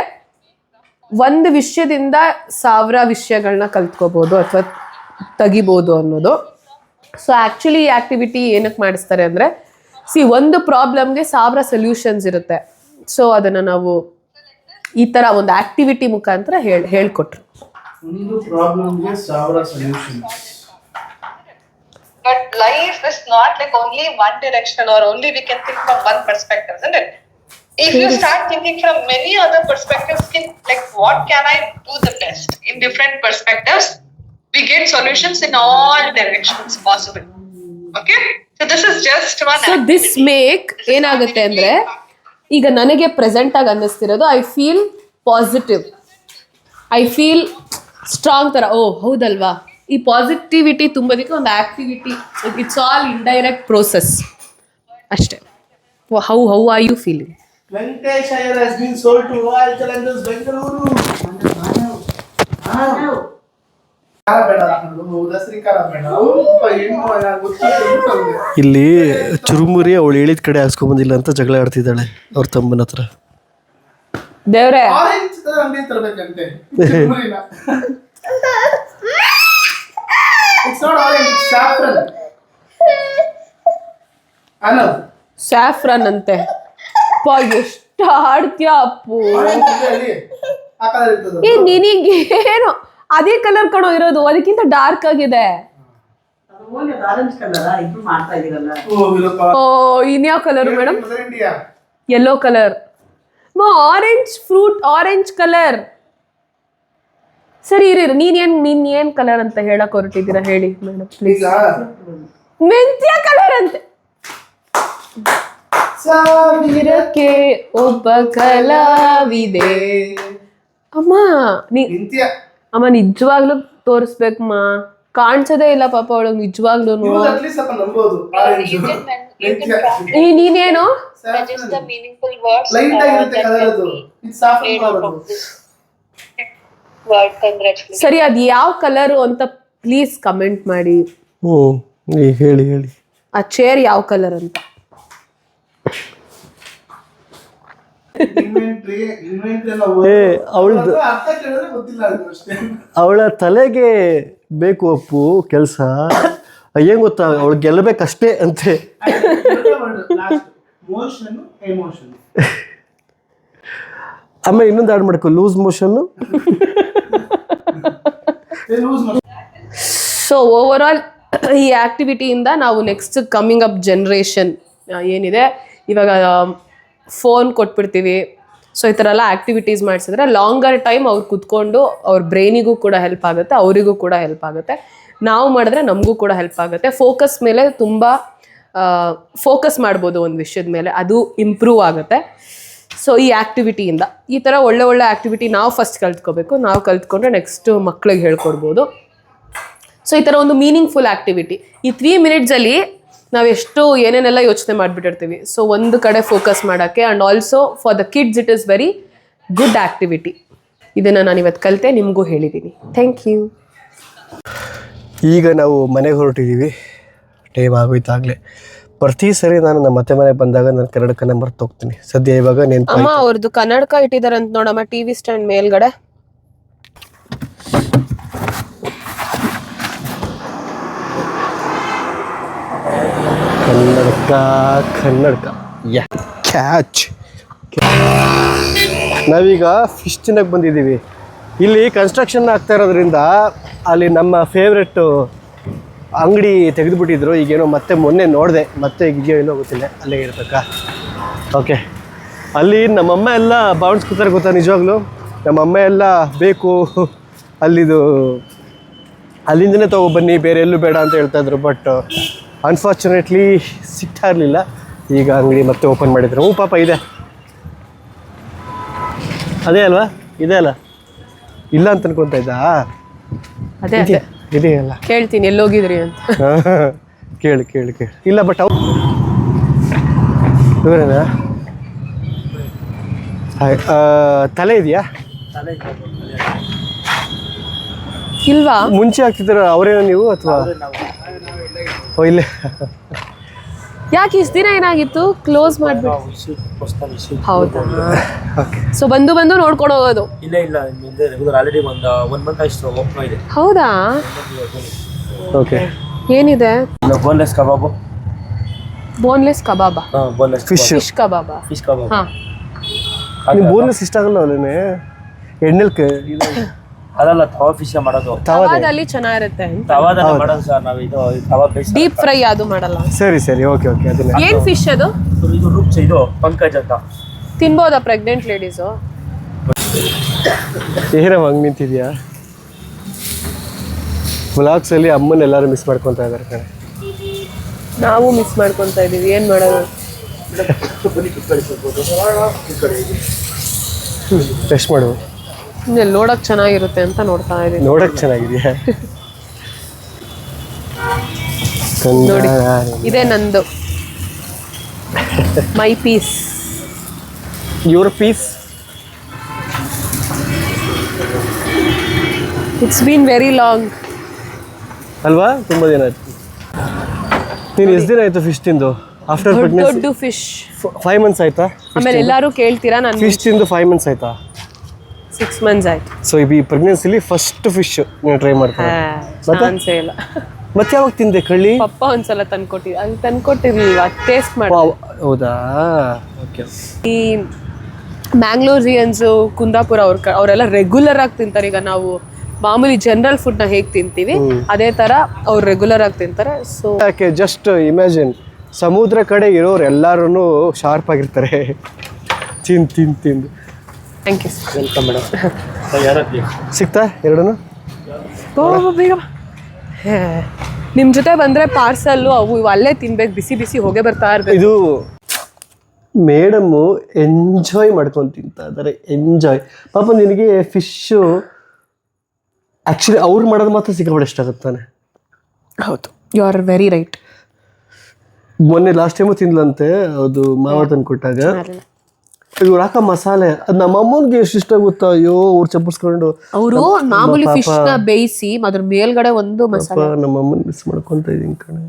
ಒಂದು ವಿಷಯದಿಂದ 1000 ವಿಷಯಗಳನ್ನ ಕಲ್ತ್ಕೋಬಹುದು ಅಥವಾ ತೆಗಿಬೋದು ಅನ್ನೋದು. ಸೊ ಆಕ್ಚುಲಿ ಈ ಆಕ್ಟಿವಿಟಿ ಏನಕ್ಕೆ ಮಾಡಿಸ್ತಾರೆ ಅಂದ್ರೆ, ಒಂದು ಪ್ರಾಬ್ಲಮ್ಗೆ 1000 ಸೊಲ್ಯೂಷನ್ಸ್ ಇರುತ್ತೆ. ಸೊ ಅದನ್ನ ನಾವು ಈ ತರ ಒಂದು ಆಕ್ಟಿವಿಟಿ ಮುಖಾಂತರ ಹೇಳ್ಕೊಟ್ರು. ಒಂದು ಪ್ರಾಬ್ಲಮ್ಗೆ 1000 solutions. But life is not like only one direction or only we can think from one perspective, isn't it? If you start thinking from many other perspectives, like what can I do the best in different perspectives, we get solutions in all directions possible. Okay? So this is just one. So this make ಏನಾಗುತ್ತೆ ಅಂದ್ರೆ ಈಗ ನನಗೆ present ಆಗಿ ಅನ್ನಿಸ್ತಿರೋದು I feel positive, I feel strong ತರ. ಓ ಹೌದಲ್ವಾ, ಈ ಪಾಸಿಟಿವಿಟಿ ತುಂಬೋದಕ್ಕೆ ಒಂದು activity, it's all indirect process ಅಷ್ಟೇ. How are you feeling? Venkatesh Iyer has been sold to Royal Challengers Bengaluru. ಖಾರ ಬೇಡ ದಸರಿ ಖಾರ ಬೇಡ. ಇಲ್ಲಿ ಚುರುಮುರಿ ಅವಳು ಹೇಳಿದ ಕಡೆ ಹಾಕ್ಸ್ಕೊಂಬಂದಿಲ್ಲ ಅಂತ ಜಗಳ ಆಡ್ತಿದ್ದಾಳೆ ಅವ್ರ ತಮ್ಮನ ಹತ್ರ. ದೇವ್ರೆ, ಆರೆಂಜ್ ಅಂಗಡಿ ತರಬೇಕಂತೆ. It's not orange, it's saffron. ಅಲ್ಲ ಸ್ಯಾಫ್ರನ್ ಅಂತೆ. ಎಷ್ಟು ಆಡ್ತೀಯ ಅಪ್ಪು. ಆ ಕಲರ್ ಇರ್ತದೆ. ಏ ನಿನಗೇನು ಅದೇ ಕಲರ್ ಕಣೋ ಇರೋದು, ಅದಕ್ಕಿಂತ ಡಾರ್ಕ್ ಆಗಿದೆ. ಆರೆಂಜ್ ಕಲರ್ ಇಬ್ರು ಮಾಡ್ತಾ ಇದೀರಲ್ಲ. ಓ ಇನ್ಯಾವ colour madam? India yellow colour. Orange fruit, orange colour. ಸರಿ ಇರಿ, ನೀನ್ ಏನ್ ಕಲರ್ ಅಂತ ಹೇಳಕ್ ಹೊರಟಿದ್ದೀರಾ ಹೇಳಿ ಮೇಡಮ್ ಪ್ಲೀಸ್. ಮೆಂತ್ಯ ಕಲರ್ ಅಂತೆ. ಸಾವಿರಕ್ಕೆ ಒಬ್ಬ ಕಲಾವಿದೆ. ಅಮ್ಮ ಇಂಡಿಯಾ ಅಮ್ಮ ನಿಜವಾಗ್ಲೂ ತೋರಿಸ್ಬೇಕಮ್ಮ, ಕಾಣಿಸೋದೇ ಇಲ್ಲ ಪಾಪ ಅವಳು ನಿಜವಾಗ್ಲೂ. ಅಟ್ಲೀಸ್ಟ್ ಸ್ವಲ್ಪ ನಂಬೋದು ಆರೆಂಜ್ ನೀನೇನು Suggest the meaningful words. Light ಆಗಿರುತ್ತೆ ಕಲರ್ ಅದು. ಇದು ಸಾಫ್ರನ್ ಕಲರ್ ಅದು. Word, congratulations. ಸರಿ, ಅದು ಯಾವ ಕಲರು ಅಂತ ಪ್ಲೀಸ್ ಕಮೆಂಟ್ ಮಾಡಿ. ಹೇಳಿ ಆ ಚೇರ್ ಯಾವ ಕಲರ್ ಅಂತ. ಇನ್ವೆಂಟ್ರಿ ಅವಳದು ಅರ್ಥ ಕೇಳಿದ್ರೆ ಗೊತ್ತಿಲ್ಲ ಅದು ಅಷ್ಟೇ. ಅವಳ ತಲೆಗೆ ಬೇಕು ಅಪ್ಪು ಕೆಲಸ. ಏನ್ ಗೊತ್ತಾ, ಅವಳು ಗೆಲ್ಲಬೇಕಷ್ಟೇ ಅಂತೆ. Motion emotion. ಆಮೇಲೆ ಇನ್ನೊಂದು ಆಡ್ ಮಾಡ್ಕೊ, loose motion. So over all ಈ ಆಕ್ಟಿವಿಟಿಯಿಂದ ನಾವು ನೆಕ್ಸ್ಟ್ ಕಮ್ಮಿಂಗ್ ಅಪ್ ಜನ್ರೇಷನ್ ಏನಿದೆ ಇವಾಗ ಫೋನ್ ಕೊಟ್ಬಿಡ್ತೀವಿ. ಸೊ ಈ ಥರ ಎಲ್ಲ ಆ್ಯಕ್ಟಿವಿಟೀಸ್ ಮಾಡಿಸಿದ್ರೆ ಲಾಂಗರ್ ಟೈಮ್ ಅವ್ರು ಕುತ್ಕೊಂಡು ಅವ್ರ ಬ್ರೈನಿಗೂ ಕೂಡ ಹೆಲ್ಪ್ ಆಗುತ್ತೆ, ಅವರಿಗೂ ಕೂಡ ಹೆಲ್ಪ್ ಆಗುತ್ತೆ. ನಾವು ಮಾಡಿದ್ರೆ ನಮಗೂ ಕೂಡ ಹೆಲ್ಪ್ ಆಗುತ್ತೆ. ಫೋಕಸ್ ಮೇಲೆ ತುಂಬ ಫೋಕಸ್ ಮಾಡ್ಬೋದು ಒಂದು ವಿಷಯದ ಮೇಲೆ, ಅದು ಇಂಪ್ರೂವ್ ಆಗುತ್ತೆ. ಸೊ ಈ ಆ್ಯಕ್ಟಿವಿಟಿಯಿಂದ ಈ ಥರ ಒಳ್ಳೆ ಆ್ಯಕ್ಟಿವಿಟಿ ನಾವು ಫಸ್ಟ್ ಕಲ್ತ್ಕೋಬೇಕು. ನಾವು ಕಲ್ತ್ಕೊಂಡ್ರೆ ನೆಕ್ಸ್ಟ್ ಮಕ್ಳಿಗೆ ಹೇಳ್ಕೊಡ್ಬೋದು. ಸೊ ಈ ಥರ ಒಂದು ಮೀನಿಂಗ್ಫುಲ್ ಆ್ಯಕ್ಟಿವಿಟಿ ಈ 3 minutesಲ್ಲಿ ನಾವು ಎಷ್ಟು ಏನೇನೆಲ್ಲ ಯೋಚನೆ ಮಾಡಿಬಿಟ್ಟಿರ್ತೀವಿ. ಸೊ ಒಂದು ಕಡೆ ಫೋಕಸ್ ಮಾಡೋಕ್ಕೆ, and also for the kids it is very good activity. ಇದನ್ನು ನಾನು ಇವತ್ತು ಕಲಿತೆ, ನಿಮಗೂ ಹೇಳಿದ್ದೀನಿ. Thank you. ಈಗ ನಾವು ಮನೆಗೆ ಹೊರಟಿದ್ದೀವಿ, ಟೈಮ್ ಆಗೋಯ್ತಾಗಲೇ. ಪ್ರತಿ ಸರಿ ನಾನು ನಮ್ಮ ಅತ್ತೆ ಮನೆಗೆ ಬಂದಾಗ ನಾನು ಕನ್ನಡಕನ ಮರ್ತು ಹೋಗ್ತೀನಿ. ಸದ್ಯ ಇವಾಗ ನೆನಪು. ಅಮ್ಮ ಅವ್ರದ್ದು ಕನ್ನಡಕ ಇಟ್ಟಿದ್ದಾರೆ ಅಂತ ನೋಡಮ್ಮ, ಟಿವಿ ಸ್ಟ್ಯಾಂಡ್ ಮೇಲ್ಗಡೆ. ಕನ್ನಡಕ ಕ್ಯಾಚ್. ನಾವೀಗ ಫಿಶ್ ತಿನ್ನಕ್ಕೆ ಬಂದಿದ್ದೀವಿ. ಇಲ್ಲಿ ಕನ್ಸ್ಟ್ರಕ್ಷನ್ ಆಗ್ತಾ ಇರೋದ್ರಿಂದ ಅಲ್ಲಿ ನಮ್ಮ ಫೇವ್ರೆಟ್ಟು ಅಂಗಡಿ ತೆಗೆದುಬಿಟ್ಟಿದ್ರು. ಈಗೇನೋ ಮತ್ತೆ ಮೊನ್ನೆ ನೋಡಿದೆ, ಮತ್ತೆ ಈಗೇನೋ ಏನೋ ಗೊತ್ತಿಲ್ಲ, ಅಲ್ಲೇ ಇರ್ಬೇಕಾ. ಓಕೆ, ಅಲ್ಲಿ ನಮ್ಮಮ್ಮ ಎಲ್ಲ ಬಾವಿಸ್ಕೊತಾರೆ ಗೊತ್ತಾ. ನಿಜವಾಗ್ಲೂ ನಮ್ಮಮ್ಮ ಎಲ್ಲ ಬೇಕು ಅಲ್ಲಿದು ಅಲ್ಲಿಂದನೇ ತೊಗೊಬನ್ನಿ, ಬೇರೆ ಎಲ್ಲೂ ಬೇಡ ಅಂತ ಹೇಳ್ತಾಯಿದ್ರು. ಬಟ್ ಅನ್ಫಾರ್ಚುನೇಟ್ಲಿ ಸಿಗ್ತಾ ಇರಲಿಲ್ಲ. ಈಗ ಅಂಗಡಿ ಮತ್ತೆ ಓಪನ್ ಮಾಡಿದ್ರು. ಪಾಪ ಇದೆ, ಅದೇ ಅಲ್ವಾ, ಇದೆ ಅಲ್ಲ, ಇಲ್ಲ ಅಂತ ಅನ್ಕೊತಾ ಇದ್ದ. ಅದೇ ಇದೆಯಲ್ಲ, ಕೇಳ್ತೀನಿ ಎಲ್ಲೋಗಿದ್ರಿ ಅಂತ. ಕೇಳಿ ಇಲ್ಲ. ಬಟ್ ಅವು ಇವರೇನಾ? ತಲೆ ಇದೆಯಾ? ಇಲ್ವಾ? ಮುಂಚೆ ಆಗ್ತಿದ್ರ ಅವರೇನೋ ನೀವು ಅಥವಾ ಇಲ್ಲೇ? ಯಾಕೆ ಇಷ್ಟು ದಿನ ಏನಾಗಿತ್ತು ಕ್ಲೋಸ್ ಮಾಡ್ಬಿಟ್ಟು? ಹೌದಾ? ಸೊ ಬಂದು ನೋಡ್ಕೊಂಡು ಹೋಗೋದು? ಇಲ್ಲ ರೆಗ್ಯುಲರ್ ಆಲ್ರೆಡಿ ಒಂದು 1 month ಅಷ್ಟು ಓಪನ್ ಇದೆ. ಹೌದಾ? ಓಕೆ. ಏನಿದೆ? Boneless kebab. Boneless kebab? Boneless fish kebab. Fish kebab. ಹಾಂ, ನೀವು ಬೋನ್ಲೆಸ್ ಇಷ್ಟ ಆಗಲ್ಲ ಅವಲೇನೆ? ಎಣ್ಣೆಲ್ಕೆ ಅದಲ್ಲ, ತವಾ ಫಿಶ್ ಮಾಡೋದು. ತವಾದಲ್ಲಿ ಚೆನ್ನಾಗಿರುತ್ತೆ. ತವಾದಲ್ಲ ಮಾಡೋದು ಸರ್ ನಾವು. ಇದು ತವಾ ಬೇಯಿಸಿ ಡೀಪ್ ಫ್ರೈ ಅದು ಮಾಡಲ್ಲ. ಸರಿ ಓಕೆ. ಅದನ್ನ ಏನ್ ಫಿಶ್ ಅದು? ಇದು ರೂಪ್ಸ್, ಇದು ಪಂಕಜ್ ಅಂತ. ತಿನ್ಬೋದಾ ಪ್ರೆಗ್ನೆಂಟ್ ಲೇಡೀಸು? ಏನಮ್ಮ ಹಂಗೆ ನಿಂತಿದ್ಯಾ? ವ್ಲಾಗ್ಸಲ್ಲಿ ಅಮ್ಮನ ಎಲ್ಲರೂ ಮಿಸ್ ಮಾಡ್ಕೊತಾ ಇದ್ದಾರೆ ಕಣೆ. ನಾವು ಮಿಸ್ ಮಾಡ್ಕೊತಾ ಇದೀವಿ, ಏನ್ ಮಾಡೋದು. ಟೆಸ್ಟ್ ಮಾಡು. ನೋಡಕ್ ಚೆನ್ನಾಗಿರುತ್ತೆ ಅಂತ ನೋಡ್ತಾ ಇದೀನಿ. ನೋಡಕ್ ಚೆನ್ನಾಗಿದೆಯಾ? ನೋಡಿ, ಇದೇ ನಂದು my piece. Your piece. It's been very long ಅಲ್ವಾ? ತುಂಬ ದಿನ ಆಯ್ತು. ನೀನು ಎಷ್ಟು ದಿನ ಆಯ್ತು ಫಿಶ್ ತಿಂದು? ಆಫ್ಟರ್ ದೊಡ್ಡ ಫಿಶ್ 5 months ಆಯ್ತಾ? ಆಮೇಲೆ ಎಲ್ಲರೂ ಕೇಳ್ತೀರಾ, ನಾನು ಫಿಶ್ ತಿಂದು 5 months ಆಯ್ತಾ? 6 months ಆಯ್ತು. ಸೊ ಈ ಪ್ರೆಗ್ನೆನ್ಸಿಲಿ ಫಸ್ಟ್ ಫಿಶ್ ನೀವು ಟ್ರೈ ಮಾಡ್ತಾರೆ. ಚಾನ್ಸೇ ಇಲ್ಲ. ಮತ್ತೆ ಯಾವಾಗ ತಿಂದೆ ಕಳ್ಳಿ? ಪಪ್ಪ ಒಂದ್ಸಲ ತಂದ್ಕೊಟ್ಟಿರ್ಲಿಲ್ವಾ, ಟೇಸ್ಟ್ ಮಾಡಿ. ಹೌದಾ? ಓಕೆ. ಈ ಮ್ಯಾಂಗ್ಳೂರಿಯನ್ಸು, ಕುಂದಾಪುರ ಅವರೆಲ್ಲ ರೆಗ್ಯುಲರ್ ಆಗಿ ತಿಂತಾರೆ. ಈಗ ನಾವು ಮಾಮೂಲಿ ಜನರಲ್ ಫುಡ್ನ ಹೇಗೆ ತಿಂತೀವಿ ಅದೇ ಥರ ಅವ್ರು ರೆಗ್ಯುಲರ್ ಆಗಿ ತಿಂತಾರೆ. ಸೊ ಯಾಕೆ ಜಸ್ಟ್ ಇಮ್ಯಾಜಿನ್, ಸಮುದ್ರ ಕಡೆ ಇರೋರು ಎಲ್ಲರೂ ಶಾರ್ಪ್ ಆಗಿರ್ತಾರೆ ತಿಂದು. Thank you. Welcome madam. ಯಾರತ್ತಿ ಸಿಗ್ತಾ ಎರಡೂ? ಬೇಗ ನಿಮ್ಮ ಜೊತೆ ಬಂದರೆ ಪಾರ್ಸಲ್ಲು ಅವು ಇವು ಅಲ್ಲೇ ತಿನ್ಬೇಕು, ಬಿಸಿ ಬಿಸಿ ಹೋಗೇ ಬರ್ತಾ ಇರ್ಬೇಕು. ಇದು ಮೇಡಮ್ಮು ಎಂಜಾಯ್ ಮಾಡ್ಕೊಂಡು ತಿಂತಾ ಇದ್ದಾರೆ. ಎಂಜಾಯ್. ಪಾಪ ನಿನಗೆ ಫಿಶ್ಶು ಆ್ಯಕ್ಚುಲಿ ಅವ್ರು ಮಾಡೋದು ಮಾತ್ರ ಸಿಕ್ಕಾಪಟ್ಟೆ ಇಷ್ಟ ಆಗುತ್ತಾನೆ. ಹೌದು, ಯು ಆರ್ ವೆರಿ ರೈಟ್. ಮೊನ್ನೆ ಲಾಸ್ಟ್ ಟೈಮು ತಿನ್ಲಂತೆ, ಅದು ಮಾವ ತಂದು ಕೊಟ್ಟಾಗ ಇವ್ರು ಹಾಕೋ ಮಸಾಲೆ ಅದು ನಮ್ಮ ಅಮ್ಮನಿಗೆ ಎಷ್ಟು ಇಷ್ಟ ಗೊತ್ತಾ? ಅಯ್ಯೋ, ಅವ್ರು ಚಪ್ಪರ್ಸ್ಕೊಂಡು ಅವರು ಮಾಮೂಲಿ ಫಿಶ್ ನ ಬೇಯಿಸಿ ಅದ್ರ ಮೇಲ್ಗಡೆ ಒಂದು ಮಸಾಲೆ. ನಮ್ಮ ಅಮ್ಮನ ಮಿಸ್ ಮಾಡ್ಕೊಂತ ಇದೀನಿ ಕಣೆ.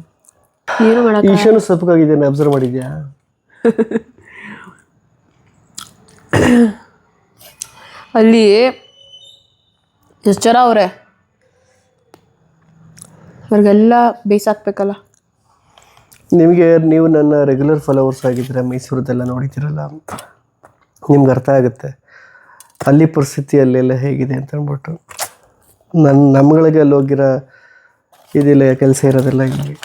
ಏನು ಮಾಡಕ್ಕೆ ಈಶಾನು ಸಪ್ಪಗಾಗಿದ್ದೇನೆ, ಅಬ್ಸರ್ವ್ ಮಾಡಿದ್ಯಾ? ಅಲ್ಲಿ ಎಷ್ಟು ಜನ ಅವ್ರೆ, ಅವ್ರಿಗೆಲ್ಲ ಬೇಯಿಸಾಕ್ಬೇಕಲ್ಲ. ನೀವು ನನ್ನ ರೆಗ್ಯುಲರ್ ಫಾಲೋವರ್ಸ್ ಆಗಿದ್ರೆ ಮೈಸೂರದೆಲ್ಲ ನೋಡಿದ್ದೀರಲ್ಲ, ನಿಮ್ಗೆ ಅರ್ಥ ಆಗುತ್ತೆ ಅಲ್ಲಿ ಪರಿಸ್ಥಿತಿ ಅಲ್ಲೆಲ್ಲ ಹೇಗಿದೆ ಅಂತ ಅಂದ್ಬಿಟ್ಟು. ನಮ್ಗಳಿಗೆ ಅಲ್ಲಿ ಹೋಗಿರೋ ಇದಿಲ್ಲ, ಕೆಲಸ ಇರೋದೆಲ್ಲ ಇಲ್ಲಿ.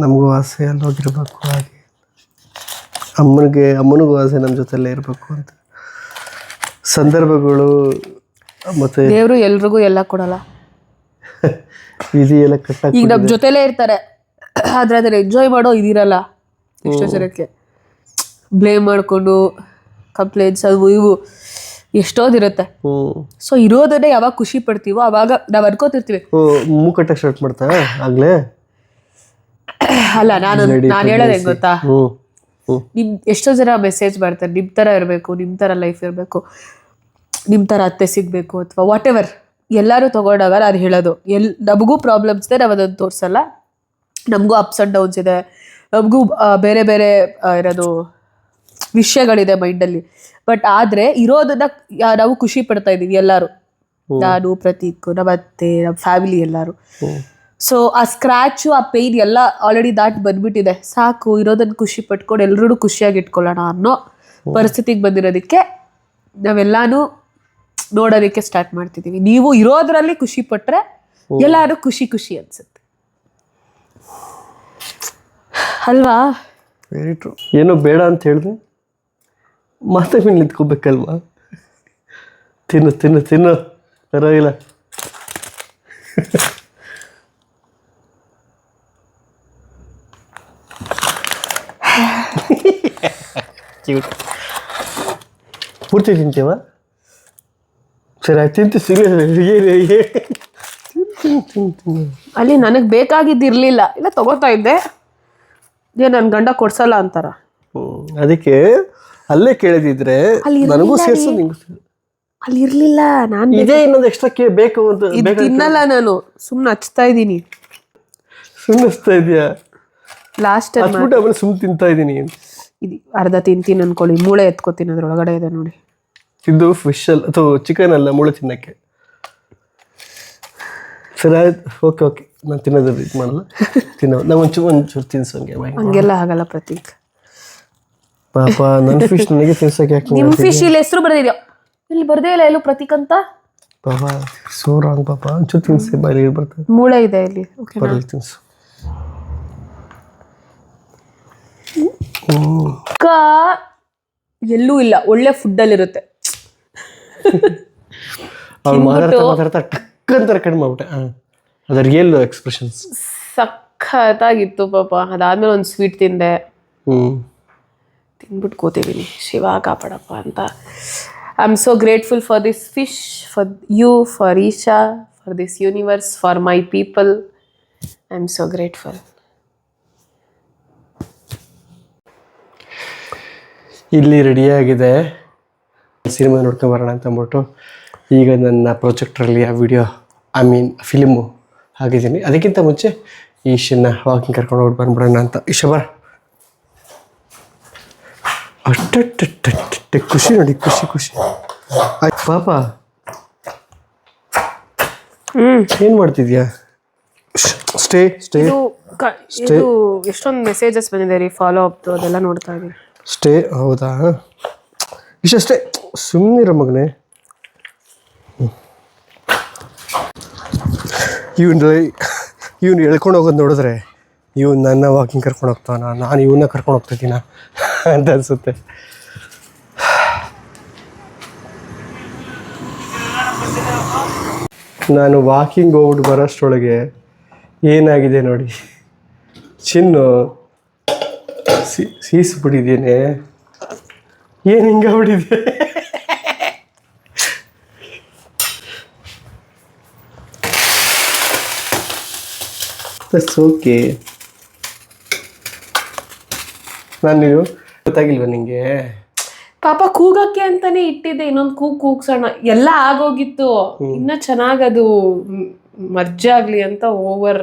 ನಮಗೂ ಆಸೆ ಅಲ್ಲಿ ಹೋಗಿರ್ಬೇಕು, ಹಾಗೆ ಅಮ್ಮನಿಗೂ ಆಸೆ ನಮ್ಮ ಜೊತೆಲ್ಲೇ ಇರಬೇಕು ಅಂತ. ಸಂದರ್ಭಗಳು ಮತ್ತು ದೇವರು ಎಲ್ರಿಗೂ ಎಲ್ಲ ಕೊಡಲ್ಲ. ವಿಧಿ ಎಲ್ಲ ಕಟ್ಟಾಗಿ ಈಗ ನಮ್ಮ ಜೊತೆಲೇ ಇರ್ತಾರೆ, ಆದ್ರೆ ಅದನ್ನ ಎಂಜಾಯ್ ಮಾಡೋ ಇದಿರಲ್ಲ. ಎಷ್ಟೋ ಜನಕ್ಕೆ ಬ್ಲೇಮ್ ಮಾಡಿಕೊಂಡು ಕಂಪ್ಲೇಂಟ್ಸ್ ಅವು ಇವು ಎಷ್ಟೋದಿರುತ್ತೆ. ಸೊ ಇರೋದನ್ನೇ ಯಾವಾಗ ಖುಷಿ ಪಡ್ತೀವೋ ಅವಾಗ ನಾವು ಅನ್ಕೋತಿರ್ತೀವಿ. ಮೂಕಟ್ಟಕ್ಕೆ ಸ್ಟಾರ್ಟ್ ಮಾಡ್ತಾ ಆಗ್ಲೇ ಅಲ್ಲ, ನಾನು ಹೇಳೋದು ಹೆಂಗ್ ಗೊತ್ತಾ, ನಿಮ್ ಎಷ್ಟೋ ಜನ ಮೆಸೇಜ್ ಮಾಡ್ತಾರೆ, ನಿಮ್ ತರ ಇರಬೇಕು, ನಿಮ್ ತರ ಲೈಫ್ ಇರಬೇಕು, ನಿಮ್ ತರ ಅತ್ತೆ ಸಿಗ್ಬೇಕು ಅಥವಾ ವಾಟ್ ಎವರ್ ಎಲ್ಲರೂ ತಗೊಂಡಾಗ ನಾನು ಹೇಳೋದು, ನಮಗೂ ಪ್ರಾಬ್ಲಮ್ಸ್ ಇದೆ, ನಾವು ಅದನ್ನು ತೋರಿಸಲ್ಲ. ನಮಗೂ ಅಪ್ಸ್ ಆ್ಯಂಡ್ ಡೌನ್ಸ್ ಇದೆ, ನಮಗೂ ಬೇರೆ ಬೇರೆ ಇರೋದು ವಿಷಯಗಳಿದೆ ಮೈಂಡಲ್ಲಿ. ಬಟ್ ಆದರೆ ಇರೋದನ್ನ ನಾವು ಖುಷಿ ಪಡ್ತಾ ಇದ್ದೀವಿ ಎಲ್ಲರೂ, ನಾನು, ಪ್ರತೀಕ್, ನಮ್ಮ ಅತ್ತೆ, ನಮ್ಮ ಫ್ಯಾಮಿಲಿ ಎಲ್ಲರೂ. ಸೊ ಆ ಸ್ಕ್ರ್ಯಾಚು, ಆ ಪೇಯ್ನ್ ಎಲ್ಲ ಆಲ್ರೆಡಿ ಬಂದ್ಬಿಟ್ಟಿದೆ. ಸಾಕು, ಇರೋದನ್ನ ಖುಷಿ ಪಟ್ಕೊಂಡು ಎಲ್ಲರೂ ಖುಷಿಯಾಗಿ ಇಟ್ಕೊಳ್ಳೋಣ ಅನ್ನೋ ಪರಿಸ್ಥಿತಿಗೆ ಬಂದಿರೋದಕ್ಕೆ ನಾವೆಲ್ಲಾನು ನೋಡೋದಕ್ಕೆ ಸ್ಟಾರ್ಟ್ ಮಾಡ್ತಿದ್ದೀವಿ. ನೀವು ಇರೋದ್ರಲ್ಲಿ ಖುಷಿ ಪಟ್ರೆ ಎಲ್ಲರೂ ಖುಷಿ ಖುಷಿ ಅನ್ಸುತ್ತೆ ಅಲ್ವಾ? Very true. ಏನೋ ಬೇಡ ಅಂತ ಹೇಳಿದೆ, ಮಾತ್ರ ಮೇಲೆ ನಿಂತ್ಕೋಬೇಕಲ್ವಾ? ತಿನ್ನು ತಿನ್ನು ತಿನ್ನು, ಪರವಾಗಿಲ್ಲ. ಪೂರ್ತಿ ತಿಂತೀವ? ಸರಿ ಆಯ್ತು, ತಿಂತು ಸಿಗಲಿ. ಅಲ್ಲಿ ನನಗೆ ಬೇಕಾಗಿದ್ದಿರ್ಲಿಲ್ಲ, ಇಲ್ಲ ತಗೋತಾ ಇದ್ದೆ, ನನ್ನ ಗಂಡ ಕೊಡ್ಸಲ್ಲ ಅಂತಾರ. ಅದಕ್ಕೆ ಅಲ್ಲೇ ಕೇಳಿದಿದ್ರೆ ನನಗೂ ಸೇರ್ಸು, ನಿಂಗೂ ಅಲ್ಲಿ ಇರ್ಲಿಲ್ಲ. ನಾನು ಇದೇ ಇನ್ನೊಂದು ಎಕ್ಸ್ಟ್ರಾ ಬೇಕು ಅಂತ ತಿನ್ನಲ್ಲ, ನಾನು ಸುಮ್ಮನೆ ಹಚ್ತಾ ಇದ್ದೀನಿ. ಸುಮ್ಮನೆ ಹಚ್ತಾ ಇದೆಯಾ? ಲಾಸ್ಟ್ ಹಚ್ಬಿಟ್ಟು ಆಮೇಲೆ ಸುಮ್ಮನೆ ತಿಂತಾ ಇದ್ದೀನಿ. ಇದು ಅರ್ಧ ತಿಂತೀನಿ ಅನ್ಕೊಳ್ಳಿ, ಮೂಳೆ ಎತ್ಕೋತೀನಿ, ಅದ್ರೊಳಗಡೆ ಇದೆ ನೋಡಿ. ಇದು ಫಿಶ್ ಅಲ್ಲ ಅಥವಾ ಚಿಕನ್ ಅಲ್ಲ, ಮೂಳೆ ತಿನ್ನಕ್ಕೆ. ಸರಿ ಆಯ್ತು, ಓಕೆ ಓಕೆ, ನಾನು ತಿನ್ನೋದು ಇದು ಮಾಡಲ್ಲ, ನಾವು ಒಂಚೂರು ತಿನ್ಸಂಗೆ. ಹಂಗೆಲ್ಲ ಆಗಲ್ಲ ಪ್ರತೀಕ್. ಪಾಪ ನನ್ನ ಫಿಶ್ ನನಗೆ ತಿನ್ಸಕ್ಕೆ ಯಾಕೆ? ನಿಮ್ಮ ಫಿಶ್ ಇಲ್ಲಿ ಹೆಸರು ಬರ್ದಿದ್ಯೋ, ಇಲ್ಲಿ ಬರ್ದೇ ಇಲ್ಲ ಎಲ್ಲೂ ಪ್ರತೀಕ್ ಅಂತ. ಪಾಪ ಸೋ ರಾಂಗ್. ಪಾಪ ಒಂಚೂರು ತಿನ್ಸಿ, ಬಾಯಲ್ಲಿ ಬರ್ತದೆ. ಮೂಳೆ ಇದೆ ಇಲ್ಲಿ, ಬರಲಿ ತಿನ್ಸು. ಎಲ್ಲೂ ಇಲ್ಲ, ಒಳ್ಳೆ ಫುಡ್ಡಲ್ಲಿರುತ್ತೆ. ಅವ್ಳು ಮಾತಾಡ್ತಾ ಟಕ್ ಅಂತಾರೆ ಕಡಿಮೆ ಮಾಡ್ಬಿಟ್ಟೆ. ಅದು ರಿಯಲ್ ಎಕ್ಸ್ಪ್ರೆಷನ್ಸ್. ಸಖತ್ ಸಖತ್ತಾಗಿತ್ತು ಪಾಪ. ಅದಾದ್ಮೇಲೆ ಒಂದು ಸ್ವೀಟ್ ತಿಂದೆ, ಹ್ಞೂ ತಿಂದ್ಬಿಟ್ಟು ಕೂತಿದ್ದೀನಿ. ಶಿವ ಕಾಪಾಡಪ್ಪ ಅಂತ. I am so grateful for this fish, for you, for Isha, for this universe, for my people. I am so grateful. ಇಲ್ಲಿ ರೆಡಿಯಾಗಿದೆ, ಸಿನಿಮಾ ನೋಡ್ಕೊಂಬರೋಣ ಅಂತ ಅಂದ್ಬಿಟ್ಟು ಈಗ ನನ್ನ ಪ್ರೊಜೆಕ್ಟ್ರಲ್ಲಿ ಆ ವಿಡಿಯೋ ಫಿಲಿಮು ಹಾಕಿದ್ದೀನಿ. ಅದಕ್ಕಿಂತ ಮುಂಚೆ ಈಶನ್ನ ವಾಕಿಂಗ್ ಕರ್ಕೊಂಡು ಹೋಗಿ ಬಂದ್ಬಿಡೋಣ ಅಂತ. ಈಶ ಬರ. ಅಷ್ಟೇ ಖುಷಿ ನೋಡಿ, ಖುಷಿ ಆಯ್ತು ಪಾಪ. ಏನು ಮಾಡ್ತಿದ್ಯಾ? ಸ್ಟೇ ಇದು ಎಷ್ಟೊಂದು ಮೆಸೇಜಸ್ ಬಂದಿದೆ ರೀ, ಫಾಲೋ ಅಪ್ದು, ಅದೆಲ್ಲ ನೋಡ್ತಾ ಇದ್ದೀನಿ. ಸ್ಟೇ. ಹೌದಾ? ಇಷ್ಟೇ, ಸುಮ್ಮನಿರೋ ಮಗನೇ. ಇವನು ಎಳ್ಕೊಂಡು ಹೋಗೋದು ನೋಡಿದ್ರೆ ಇವನು ನನ್ನ ವಾಕಿಂಗ್ ಕರ್ಕೊಂಡು ಹೋಗ್ತಾನ, ನಾನು ಇವನ್ನ ಕರ್ಕೊಂಡು ಹೋಗ್ತಿದ್ದೀನ ಅಂತ ಅನಿಸುತ್ತೆ. ನಾನು ವಾಕಿಂಗ್ ಹೋಗ್ಬಿಟ್ಟು ಬರೋಷ್ಟರೊಳಗೆ ಏನಾಗಿದೆ ನೋಡಿ, ಚಿನ್ನು ಸೀಸ್ಬಿಟ್ಟಿದ್ದೇನೆ. ಏನು ಹಿಂಗಾಗ್ಬಿಟ್ಟಿದೆ? ಓಕೆ. ನಾನು ಗೊತ್ತಾಗಿಲ್ವ ನಿಂಗೆ? ಪಾಪ ಕೂಗಕ್ಕೆ ಅಂತಾನೆ ಇಟ್ಟಿದ್ದೆ, ಇನ್ನೊಂದು ಕೂಗ್ಸೋಣ. ಎಲ್ಲ ಆಗೋಗಿತ್ತು, ಇನ್ನ ಚೆನ್ನಾಗದು ಮರ್ಜ್ ಆಗ್ಲಿ ಅಂತ ಓವರ್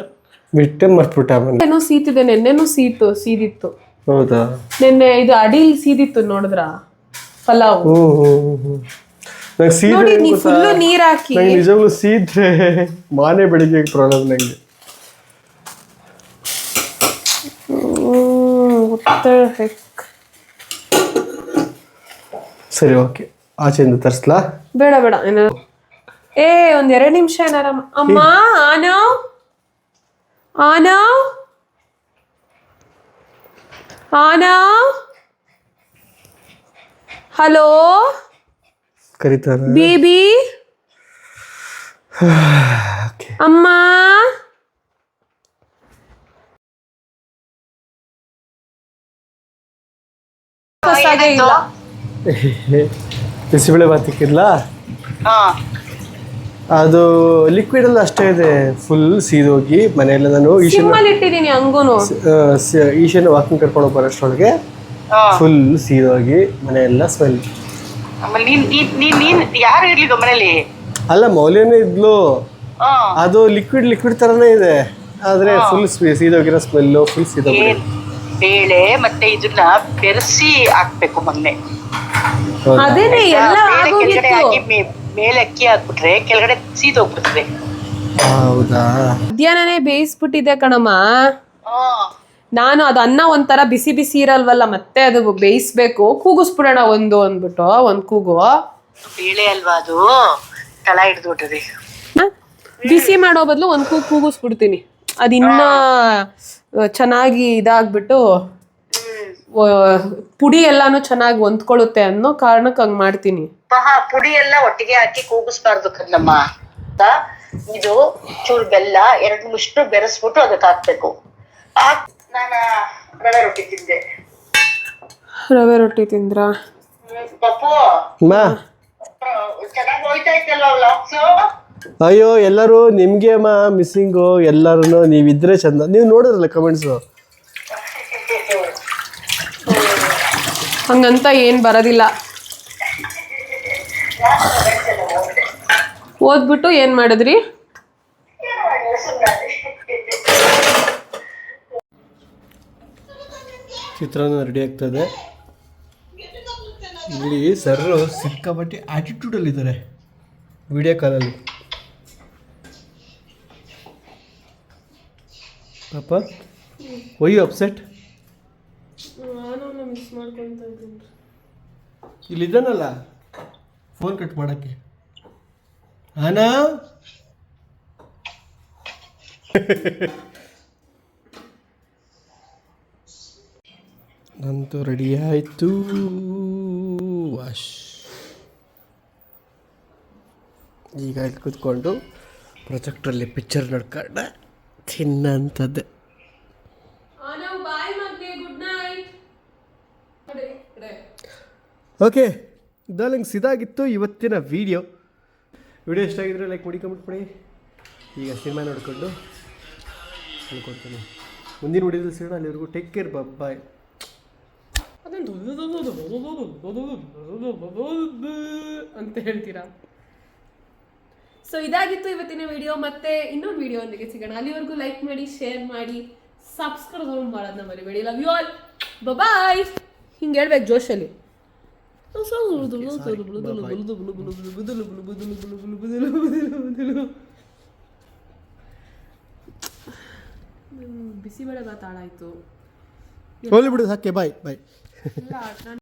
ಬಿಟ್ಟೆ ಮರ್ತ್ಬಿಟ್ಟ. ಏನೋ ಸೀತಿದೆ, ನೆನ್ನೆನೂ ಸೀದಿತ್ತು. ಹೌದಾ? ನೆನ್ನೆ ಇದು ಅಡಿಲ್ ಸೀದಿತ್ತು, ನೋಡಿದ್ರ ಪಲಾವ್. ನೋಡಿ, ನೀ ಫುಲ್ಲು ನೀರ್ ಹಾಕಿ. ನಿಜವಾಗ್ಲೂ ಸೀದ್ರೆ ಮಾನೆ ಬೆಳಿಗ್ಗೆ ಪ್ರಾಬ್ಲಮ್ ನಂಗೆ. ಸರಿ, ಓಕೆ. ಆಚೆಯಿಂದ ತರಿಸ್ಲಾ? ಬೇಡ ಒಂದ್ 2 ನಿಮಿಷ ಏನಾರ. ಅಮ್ಮ, ಆನವ್ ಹಲೋ ಕರೀತಾರ ಬೇಬಿ. ಅಮ್ಮ, ಬಿಸಿಬೇಳೆ ಬಾತ್ ಇಕ್ಕಿದ್ಲಾ? ಅದು ಲಿಕ್ವಿಡ್ ಎಲ್ಲ ಅಷ್ಟೇ ಇದೆ, ಫುಲ್ ಸೀದೋಗಿ ಮನೆಯಲ್ಲ. ನಾನು ಇಟ್ಟಿದ್ದೀನಿ ಹಂಗೂನು. ಈಶನ ವಾಕಿಂಗ್ ಕರ್ಕೊಂಡು ಬರೋಷ್ಟರೊಳಗೆ ಫುಲ್ ಸೀದೋಗಿ ಮನೆಯೆಲ್ಲ ಸ್ಮೆಲ್. ಯಾರು ಇರ್ಲಿಲ್ಲ ಮನೇಲಿ? ಅಲ್ಲ, ಮೌಲ್ಯನೇ ಇದ್ಲು. ಅದು ಲಿಕ್ವಿಡ್ ತರನೇ ಇದೆ, ಆದ್ರೆ ಫುಲ್ ಸೀದೋಗಿರೋ ಸ್ಮೆಲ್ಲು, ಫುಲ್ ಸೀದೋಗಿ. ಬೇಳೆ ಮತ್ತೆ ಇದನ್ನ ಬೆರೆಸಿ ಹಾಕ್ಬೇಕು ಮೊನ್ನೆ. ಅದೇನೆ ಎಲ್ಲ ಕೆಳಗಡೆ ಹಾಕಿ ಮೇಲೆ ಅಕ್ಕಿ ಹಾಕ್ಬಿಟ್ರೆ ಕೆಳಗಡೆ ಸೀದೋಗ್ಬಿಡ್ತದೆ. ಹೌದಾ? ಮಧ್ಯಾಹ್ನನೇ ಬೇಯಿಸ್ಬಿಟ್ಟಿದ್ದೆ ಕಣಮ್ಮ ನಾನು. ಅದು ಅನ್ನ ಒಂಥರ ಬಿಸಿ ಇರಲ್ವಲ್ಲ, ಮತ್ತೆ ಅದು ಬೇಯಿಸ್ಬೇಕು. ಕೂಗಿಸ್ಬಿಡೋಣ ಒಂದು ಅಂದ್ಬಿಟ್ಟು ಒಂದ್ ಕೂಗು. ಬೇಳೆ ಅಲ್ವಾ ಅದು, ತಳ ಹಿಡ್ದ್ಬಿಟ್ರಿ. ಬಿಸಿ ಮಾಡೋ ಬದಲು ಒಂದ್ ಕೂಗಿಸ್ಬಿಡ್ತೀನಿ. ಅದಿನ್ನ ಚೆನ್ನಾಗಿ ಇದಾಗ್ಬಿಟ್ಟು ಪುಡಿ ಎಲ್ಲಾನು ಚೆನ್ನಾಗಿ ಹೊಂದ್ಕೊಳ್ಳುತ್ತೆ ಅನ್ನೋ ಕಾರಣಕ್ಕೆ ಹಂಗ್ ಮಾಡ್ತೀನಿ. ಪುಡಿ ಎಲ್ಲ ಒಟ್ಟಿಗೆ ಹಾಕಿ ಕೂಗಿಸ್ಬಾರ್ದು ಕಣ್ಣಮ್ಮ. ಇದು ಚೂರು ಬೆಲ್ಲ 2 ಮುಷ್ಟು ಬೆರೆಸ್ಬಿಟ್ಟು ಅದಕ್ಕೆ ಹಾಕ್ಬೇಕು. ನಾನು ರವೆ ರೊಟ್ಟಿ ತಿಂದ್ರಾ? ಪಪ್ಪು ಚೆನ್ನಾಗಿ ಹೋಯ್ತಾ ಇತ್ತಲ್ವಾ ವ್ಲಾಗ್ಸು? ಅಯ್ಯೋ, ಎಲ್ಲರೂ ನಿಮ್ಗೆ ಅಮ್ಮ ಮಿಸ್ಸಿಂಗು. ಎಲ್ಲರೂ ನೀವಿದ್ರೆ ಚಂದ. ನೀವು ನೋಡಿದ್ರಲ್ಲ ಕಮೆಂಟ್ಸು. ಹಂಗಂತ ಏನ್ ಬರೋದಿಲ್ಲ. ಓದ್ಬಿಟ್ಟು ಏನ್ ಮಾಡಿದ್ರಿ? ಚಿತ್ರಾನ್ನ ರೆಡಿ ಆಗ್ತದೆ. ಇಲ್ಲಿ ಸರ್ ಸಿಕ್ಕಾಪಟ್ಟೆ ಆ್ಯಟಿಟ್ಯೂಡಲ್ಲಿದ್ದಾರೆ ವಿಡಿಯೋ ಕಾಲಲ್ಲಿ. ಪಾಪ, ವೈ ಯು ಅಪ್ಸೆಟ್? ಇಲ್ಲಿದ್ದಾನಲ್ಲ ಫೋನ್ ಕಟ್ ಮಾಡೋಕ್ಕೆ. ಆನಾ ನಂತೂ ರೆಡಿ ಆಯಿತು. ವಾಶ್. ಈಗ ಇಲ್ಲಿ ಕೂತ್ಕೊಂಡು ಪ್ರೊಜೆಕ್ಟ್ರಲ್ಲಿ ಪಿಕ್ಚರ್ ನೋಡ್ಕೊಂಡ ತಿನ್ನಂಥದ್ದೇ. ಓಕೆ ಡಾರ್ಲಿಂಗ್ಸ್, ಇದಾಗಿತ್ತು ಇವತ್ತಿನ ವಿಡಿಯೋ ಇಷ್ಟ ಆಗಿದ್ರೆ ಲೈಕ್ ಮಾಡಿ ಕಮೆಂಟ್ ಮಾಡಿ. ಈಗ ಸಿನಿಮಾ ನೋಡಿಕೊಂಡು ಅನ್ಕೊಳ್ತೀನಿ ಮುಂದಿನ ವಿಡಿಯೋದಲ್ಲಿ ಸಿಗೋಣ. ಅಲ್ಲಿವರೆಗೂ ಟೇಕ್ ಕೇರ್, ಬಾಯ್. ಅಂತ ಹೇಳ್ತೀರಾ. ಸೊ ಇದಾಗಿತ್ತು ಇವತ್ತಿನ ವಿಡಿಯೋ. ಮತ್ತೆ ಇನ್ನೊಂದು ವಿಡಿಯೋ ಒಂದಿಗೆ ಸಿಗೋಣ. ಅಲ್ಲಿವರೆಗೂ ಲೈಕ್ ಮಾಡಿ, ಶೇರ್ ಮಾಡಿ, ಸಬ್ಸ್ಕ್ರೈಬ್ ಮಾಡೋದನ್ನ ಮರಿಬೇಡಿ. ಲವ್ ಯು ಆಲ್, ಬಾಯ್. ಹಿಂಗೆ ಹೇಳ್ಬೇಕು ಜೋಶಲ್ಲಿ. ಬಿಸಿಬೇಳೆ ಭಾತ್ ಹಾಳಾಯ್ತು. ಹೋಗ್ಲಿ ಬಿಡು, ಸಾಕೆ. ಬಾಯ್ ಬಾಯ್.